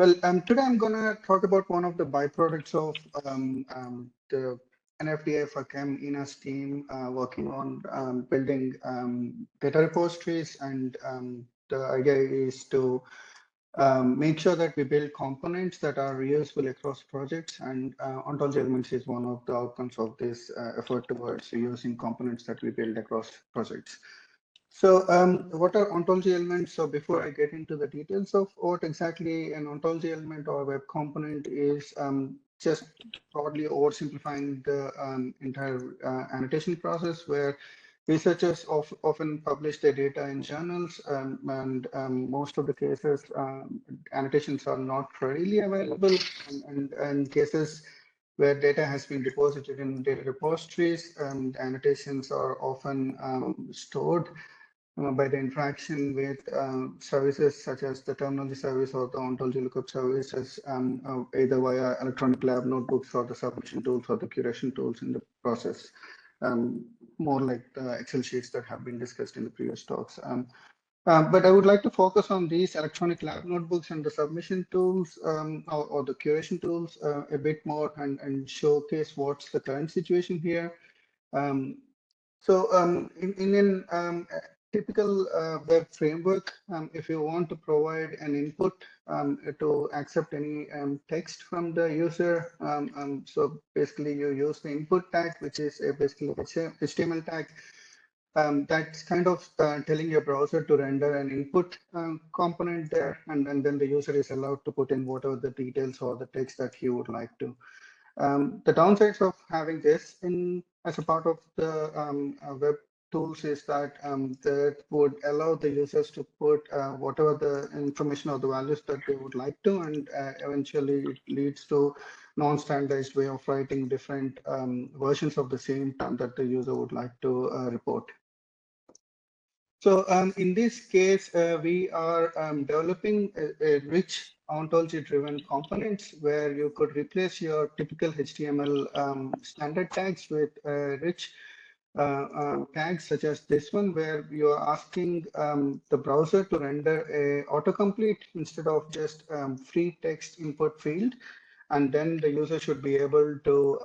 Well, today I'm going to talk about one of the byproducts of the NFDA for Chem Ina's team working on building data repositories, and the idea is to make sure that we build components that are reusable across projects, and ontology elements is one of the outcomes of this effort towards reusing components that we build across projects. So what are ontology elements? So before I get into the details of what exactly an ontology element or web component is, just broadly oversimplifying the entire annotation process, where researchers often publish their data in journals, and most of the cases, annotations are not readily available, and cases where data has been deposited in data repositories, annotations are often stored by the interaction with services such as the terminology service or the ontology lookup services, either via electronic lab notebooks or the submission tools or the curation tools in the process, more like the Excel sheets that have been discussed in the previous talks. But I would like to focus on these electronic lab notebooks and the submission tools, or the curation tools a bit more, and showcase what's the current situation here. Um, in an typical web framework, if you want to provide an input to accept any text from the user, so basically you use the input tag, which is basically a HTML tag. That's kind of telling your browser to render an input component there, and then the user is allowed to put in whatever the details or the text that he would like to. The downsides of having this in as a part of the web tools is that that would allow the users to put whatever the information or the values that they would like to, and eventually it leads to non-standardized way of writing different versions of the same term that the user would like to report. So in this case, we are developing a rich ontology-driven components where you could replace your typical HTML standard tags with rich tags such as this one, where you are asking the browser to render a autocomplete instead of just free text input field, and then the user should be able to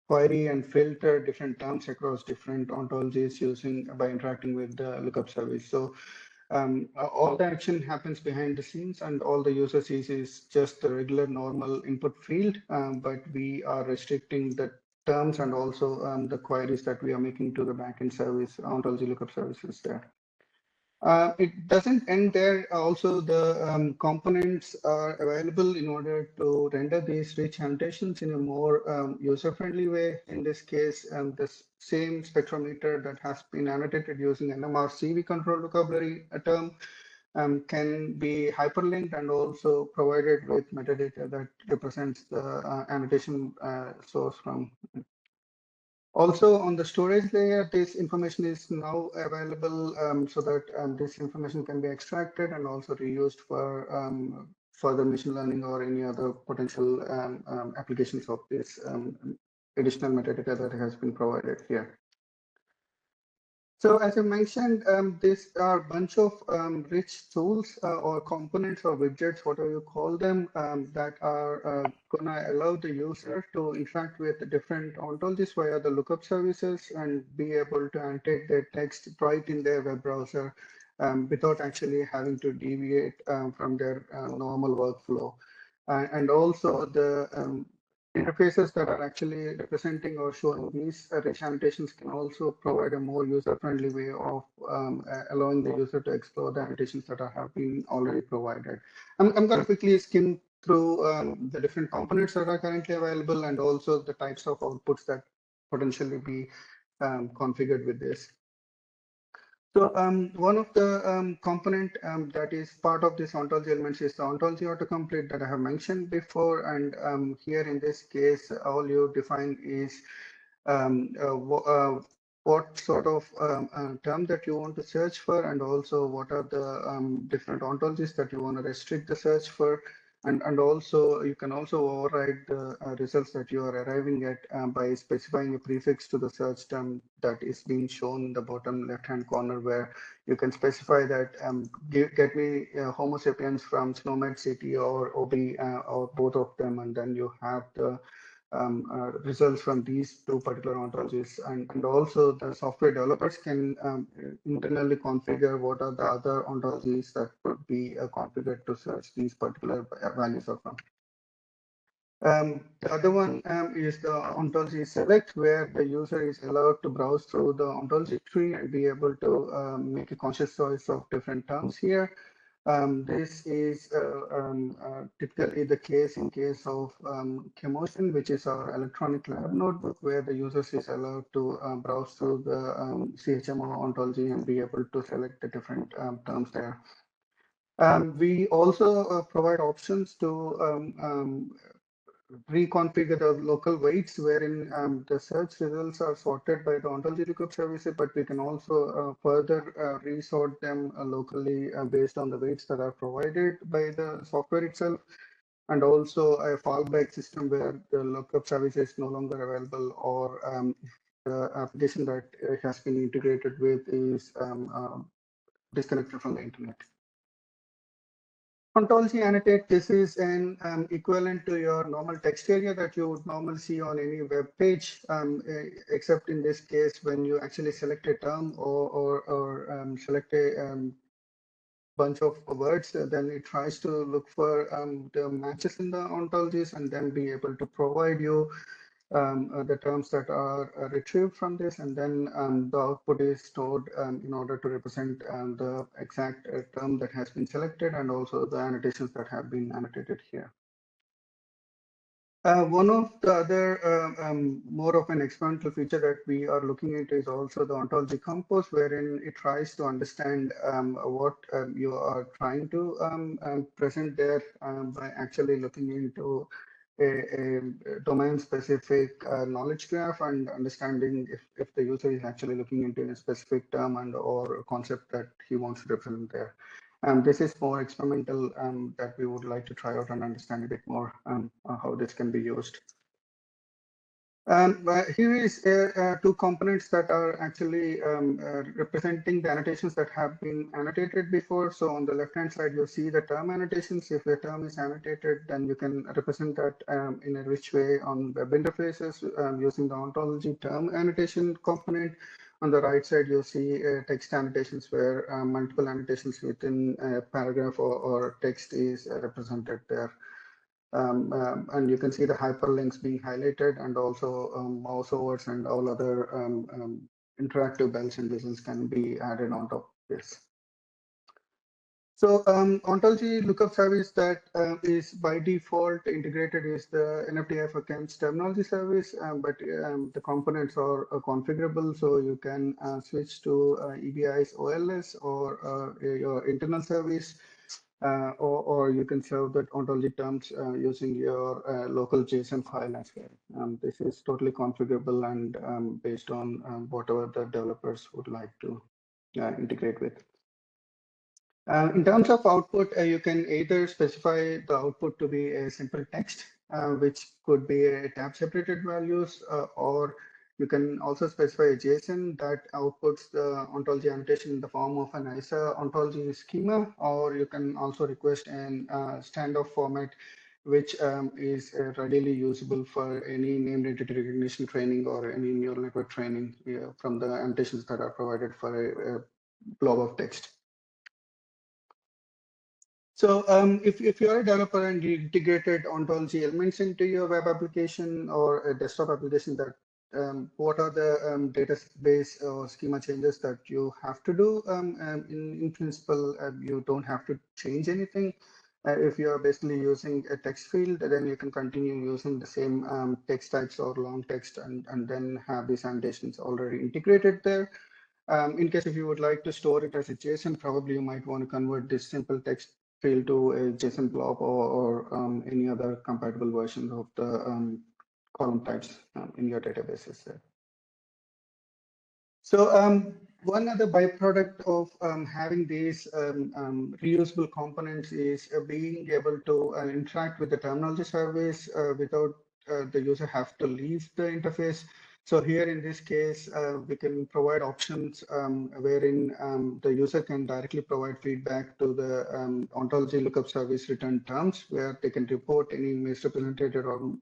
query and filter different terms across different ontologies using by interacting with the lookup service. So all the action happens behind the scenes, and all the user sees is just the regular normal input field, but we are restricting the terms and also the queries that we are making to the backend service, ontology lookup services there. It doesn't end there. Also, the components are available in order to render these rich annotations in a more user-friendly way. In this case, the same spectrometer that has been annotated using NMR-CV control vocabulary term can be hyperlinked and also provided with metadata that represents the annotation source from. Also, on the storage layer, this information is now available so that this information can be extracted and also reused for further machine learning or any other potential applications of this additional metadata that has been provided here. So as I mentioned, these are a bunch of rich tools or components or widgets, whatever you call them, that are going to allow the user to interact with different ontologies via the lookup services and be able to annotate their text right in their web browser without actually having to deviate from their normal workflow. And also the interfaces that are actually representing or showing these rich annotations can also provide a more user-friendly way of allowing the user to explore the annotations that have been already provided. I'm going to quickly skim through the different components that are currently available and also the types of outputs that potentially be configured with this. So one of the component that is part of this ontology elements is the ontology autocomplete that I have mentioned before. And here in this case, all you define is what sort of term that you want to search for, and also what are the different ontologies that you want to restrict the search for. And also you can also override the results that you are arriving at by specifying a prefix to the search term that is being shown in the bottom left-hand corner, where you can specify that get me Homo sapiens from SNOMED city or OB or both of them, and then you have the results from these two particular ontologies. And also the software developers can internally configure what are the other ontologies that could be configured to search these particular values of them. The other one is the ontology select, where the user is allowed to browse through the ontology tree and be able to make a conscious choice of different terms here. This is typically the case in case of Chemotion, which is our electronic lab notebook, where the users is allowed to browse through the CHMO ontology and be able to select the different terms there. We also provide options to reconfigure the local weights, wherein the search results are sorted by the ontology lookup services, but we can also further resort them locally based on the weights that are provided by the software itself, and also a fallback system where the lookup service is no longer available, or the application that has been integrated with is disconnected from the internet. Ontology annotate, this is an equivalent to your normal text area that you would normally see on any web page, except in this case when you actually select a term or select a bunch of words, then it tries to look for the matches in the ontologies and then be able to provide you the terms that are retrieved from this, and then the output is stored in order to represent the exact term that has been selected, and also the annotations that have been annotated here. One of the other more of an experimental feature that we are looking at is also the ontology compose, wherein it tries to understand what you are trying to present there by actually looking into a domain-specific knowledge graph and understanding if the user is actually looking into a specific term and or concept that he wants to represent there. This is more experimental that we would like to try out and understand a bit more how this can be used. Here is two components that are actually representing the annotations that have been annotated before. So on the left-hand side, you'll see the term annotations. If a term is annotated, then you can represent that in a rich way on web interfaces using the ontology term annotation component. On the right side, you'll see text annotations where multiple annotations within a paragraph or text is represented there. And you can see the hyperlinks being highlighted, and also mouse overs and all other interactive bells and whistles can be added on top of this. So ontology lookup service that is by default integrated is the NFDI for CHEMS terminology service, but the components are configurable, so you can switch to EBI's OLS or your internal service. Or you can serve that ontology terms using your local JSON file as well. This is totally configurable and based on whatever the developers would like to integrate with. In terms of output, you can either specify the output to be a simple text, which could be a tab separated values, or you can also specify a JSON that outputs the ontology annotation in the form of an ISA ontology schema, or you can also request an standoff format, which is readily usable for any named entity recognition training or any neural network training from the annotations that are provided for a blob of text. So if you're a developer and you integrated ontology elements into your web application or a desktop application, that what are the database or schema changes that you have to do? In principle, you don't have to change anything. If you are basically using a text field, then you can continue using the same text types or long text and then have these annotations already integrated there. In case if you would like to store it as a JSON, probably you might want to convert this simple text field to a JSON blob or any other compatible version of the column types in your databases there. So One other byproduct of having these reusable components is being able to interact with the terminology service without the user have to leave the interface. So here in this case, we can provide options wherein the user can directly provide feedback to the ontology lookup service return terms, where they can report any misrepresented or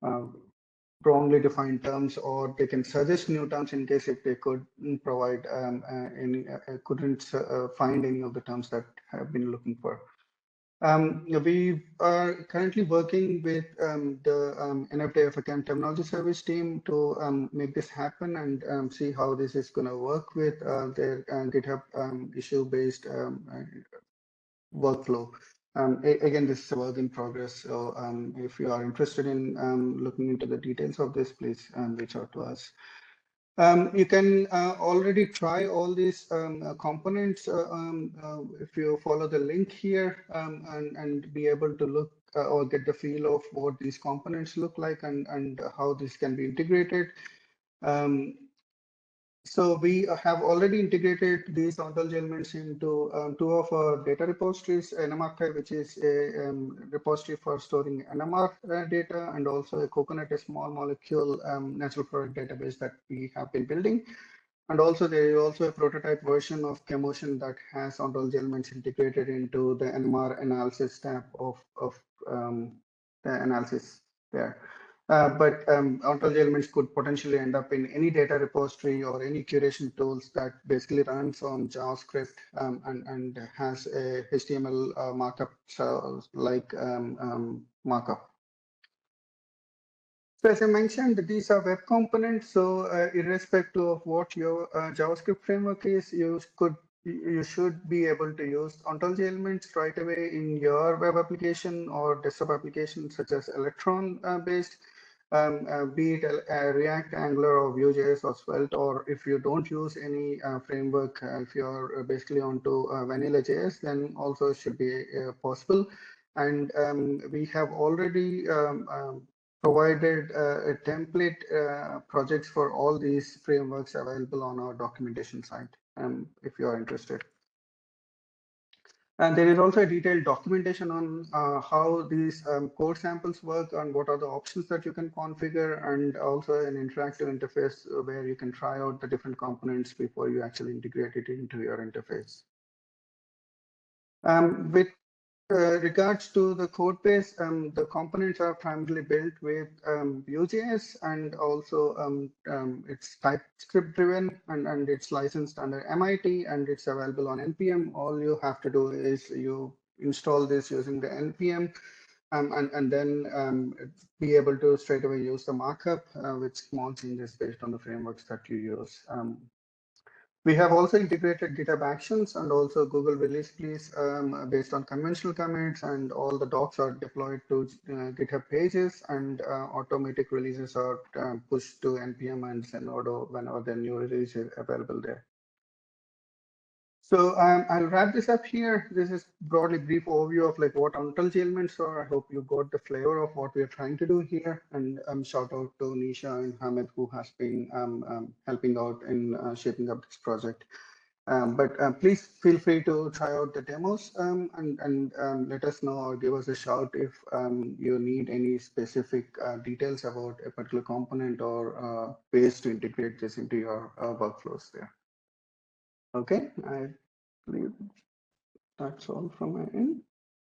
uh, wrongly defined terms, or they can suggest new terms in case if they couldn't provide couldn't find any of the terms that have been looking for. We are currently working with the NFDFACAM terminology service team to make this happen and see how this is going to work with their GitHub issue-based workflow. Again, this is a work in progress. So if you are interested in looking into the details of this, please reach out to us. You can already try all these components if you follow the link here and be able to look or get the feel of what these components look like and how this can be integrated. So we have already integrated these ontology elements into two of our data repositories, NMR, which is a repository for storing NMR data, and also a Coconut, a small molecule natural product database that we have been building. And also there is also a prototype version of Chemotion that has ontology elements integrated into the NMR analysis tab of the analysis there. But ontology elements could potentially end up in any data repository or any curation tools that basically runs on JavaScript and has a HTML markup, so like markup. So as I mentioned, these are web components. So irrespective of what your JavaScript framework is, you should be able to use ontology elements right away in your web application or desktop application, such as Electron based, be it React, Angular, or Vue.js or Svelte, or if you don't use any framework, if you're basically onto Vanilla.js, then also should be possible. And we have already provided a template projects for all these frameworks available on our documentation site, if you are interested. And there is also a detailed documentation on how these code samples work and what are the options that you can configure, and also an interactive interface where you can try out the different components before you actually integrate it into your interface. With regards to the code base, the components are primarily built with Vue.js, and also it's TypeScript driven, and it's licensed under MIT, and it's available on NPM. All you have to do is you install this using the NPM, and then be able to straight away use the markup with small changes based on the frameworks that you use. We have also integrated GitHub Actions and also Google Release Please based on conventional commits, and all the docs are deployed to GitHub pages, and automatic releases are pushed to NPM and Zenodo whenever the new release is available there. So I'll wrap this up here. This is broadly brief overview of like what ontology elements are. I hope you got the flavor of what we are trying to do here. And shout out to Nisha and Hamid, who has been helping out in shaping up this project. But please feel free to try out the demos and let us know or give us a shout if you need any specific details about a particular component or ways to integrate this into your workflows there. Okay, I believe that's all from my end.